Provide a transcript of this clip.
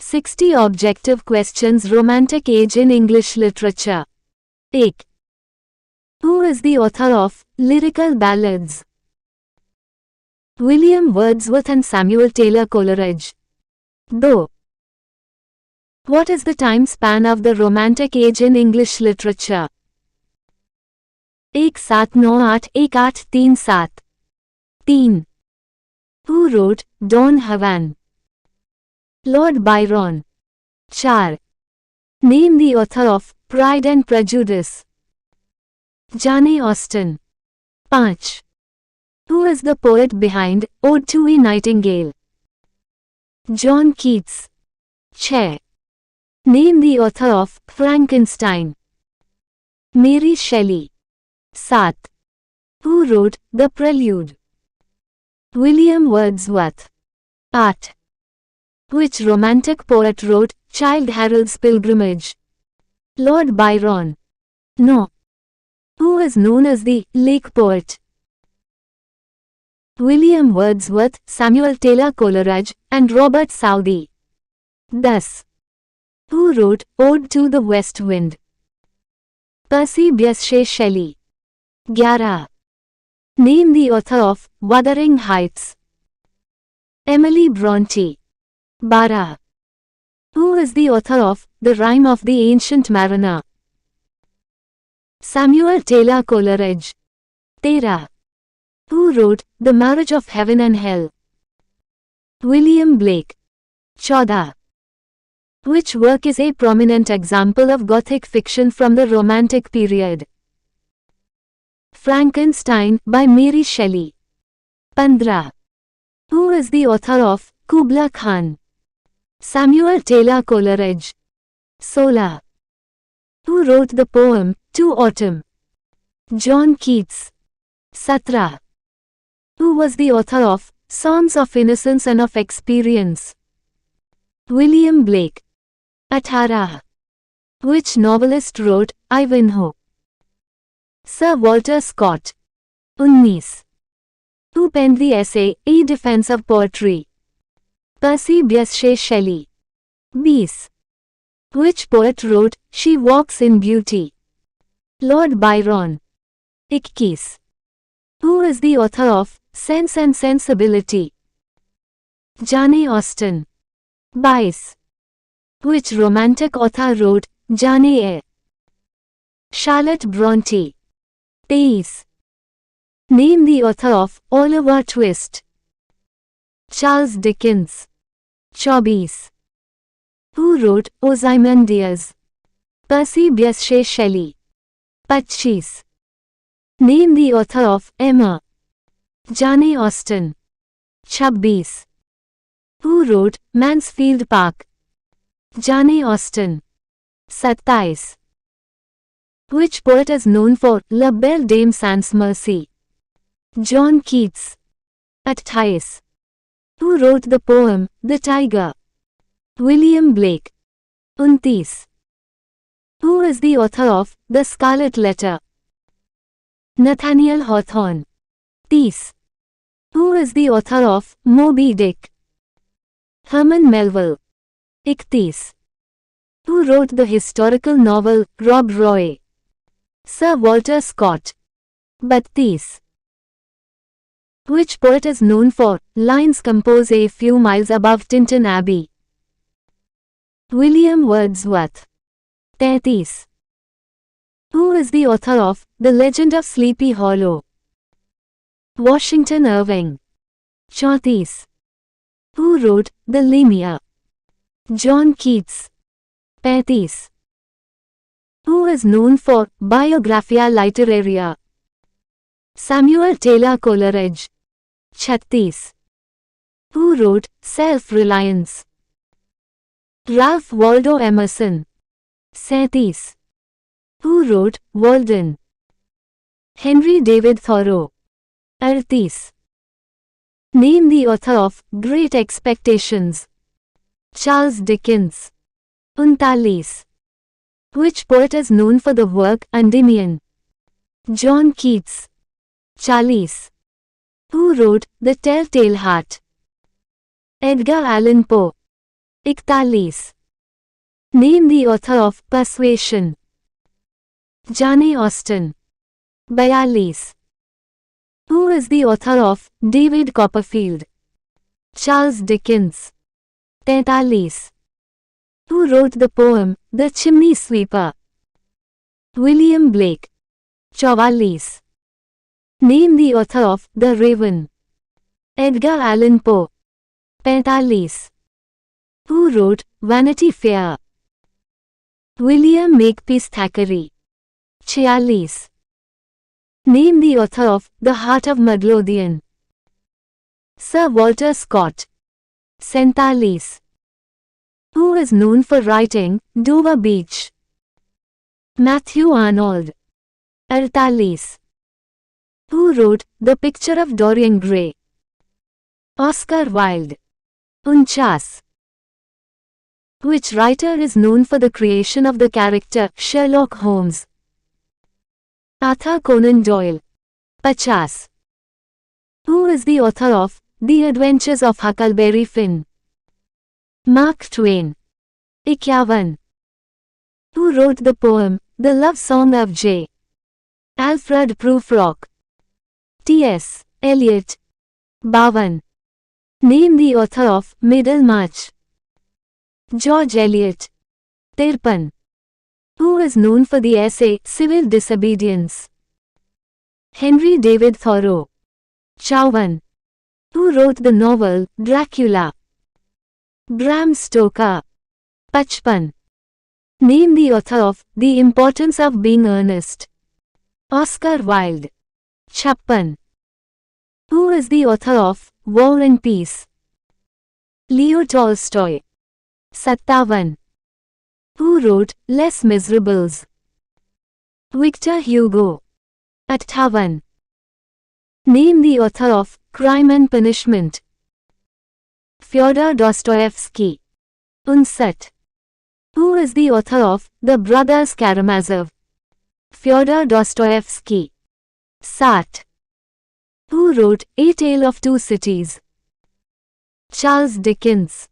60 Objective Questions Romantic Age in English Literature. 1. Who is the author of Lyrical Ballads? William Wordsworth and Samuel Taylor Coleridge. 2. What is the time span of the Romantic Age in English Literature? 1798-1837. 3. Who wrote Don Juan? Lord Byron. 4. Name the author of Pride and Prejudice. Jane Austen. 5. Who is the poet behind Ode to a Nightingale? John Keats. 6. Name the author of Frankenstein. Mary Shelley. 7. Who wrote The Prelude? William Wordsworth. 8. Which romantic poet wrote Childe Harold's Pilgrimage? Lord Byron. 9. Who is known as the Lake Poet? William Wordsworth, Samuel Taylor Coleridge, and Robert Southey. 10. Who wrote Ode to the West Wind? Percy Bysshe Shelley. 11. Name the author of Wuthering Heights. Emily Bronte. 12. Who is the author of The Rime of the Ancient Mariner? Samuel Taylor Coleridge. 13. Who wrote The Marriage of Heaven and Hell? William Blake. 14. Which work is a prominent example of Gothic fiction from the Romantic period? Frankenstein by Mary Shelley. 15. Who is the author of Kubla Khan? Samuel Taylor Coleridge. 16. Who wrote the poem To Autumn? John Keats. 17. Who was the author of Songs of Innocence and of Experience? William Blake. 18. Which novelist wrote Ivanhoe? Sir Walter Scott. 19. Who penned the essay A Defense of Poetry? Percy Bysshe Shelley. 20. Which poet wrote She Walks in Beauty? Lord Byron. 21. Who is the author of Sense and Sensibility? Jane Austen. 22. Which romantic author wrote Jane Eyre? Charlotte Bronte. 23. Name the author of Oliver Twist. Charles Dickens. 24. Who wrote Ozymandias? Percy Bysshe Shelley. 25. Name the author of Emma. Jane Austen. 26. Who wrote Mansfield Park? Jane Austen. 27. Which poet is known for La Belle Dame sans Merci? John Keats. 28. Who wrote the poem The Tiger? William Blake. 29. Who is the author of The Scarlet Letter? Nathaniel Hawthorne. 30. Who is the author of Moby Dick? Herman Melville. 31. Who wrote the historical novel Rob Roy? Sir Walter Scott. 32. Which poet is known for Lines Compose a Few Miles Above Tinton Abbey? William Wordsworth. 33. Who is the author of The Legend of Sleepy Hollow? Washington Irving. 34. Who wrote The Lemure? John Keats. 35. Who is known for Biographia Literaria? Samuel Taylor Coleridge. 36. Who wrote Self-Reliance? Ralph Waldo Emerson. 37. Who wrote Walden? Henry David Thoreau. 38. Name the author of Great Expectations. Charles Dickens. 39. Which poet is known for the work Endymion? John Keats. 40. Who wrote The Telltale Heart? Edgar Allan Poe. 41. Name the author of Persuasion. Jane Austen. 42. Who is the author of David Copperfield? Charles Dickens. 43. Who wrote the poem The Chimney Sweeper? William Blake. 44. Name the author of The Raven. Edgar Allan Poe. 45. Who wrote Vanity Fair? William Makepeace Thackeray. 46. Name the author of The Heart of Midlothian. Sir Walter Scott. 47. Who is known for writing Dover Beach? Matthew Arnold. 48. Who wrote The Picture of Dorian Gray? Oscar Wilde. 49. Which writer is known for the creation of the character Sherlock Holmes? Arthur Conan Doyle. 50. Who is the author of The Adventures of Huckleberry Finn? Mark Twain. 51. Who wrote the poem The Love Song of J. Alfred Prufrock? T.S. Eliot. 52. Name the author of Middlemarch. George Eliot. 53. Who is known for the essay Civil Disobedience? Henry David Thoreau. 54. Who wrote the novel Dracula? Bram Stoker. 55. Name the author of The Importance of Being Earnest. Oscar Wilde. 56. Who is the author of War and Peace? Leo Tolstoy. 57. Who wrote Les Miserables? Victor Hugo. 58. Name the author of Crime and Punishment. Fyodor Dostoevsky. 59. Who is the author of The Brothers Karamazov? Fyodor Dostoevsky. 60. Who wrote A Tale of Two Cities? Charles Dickens.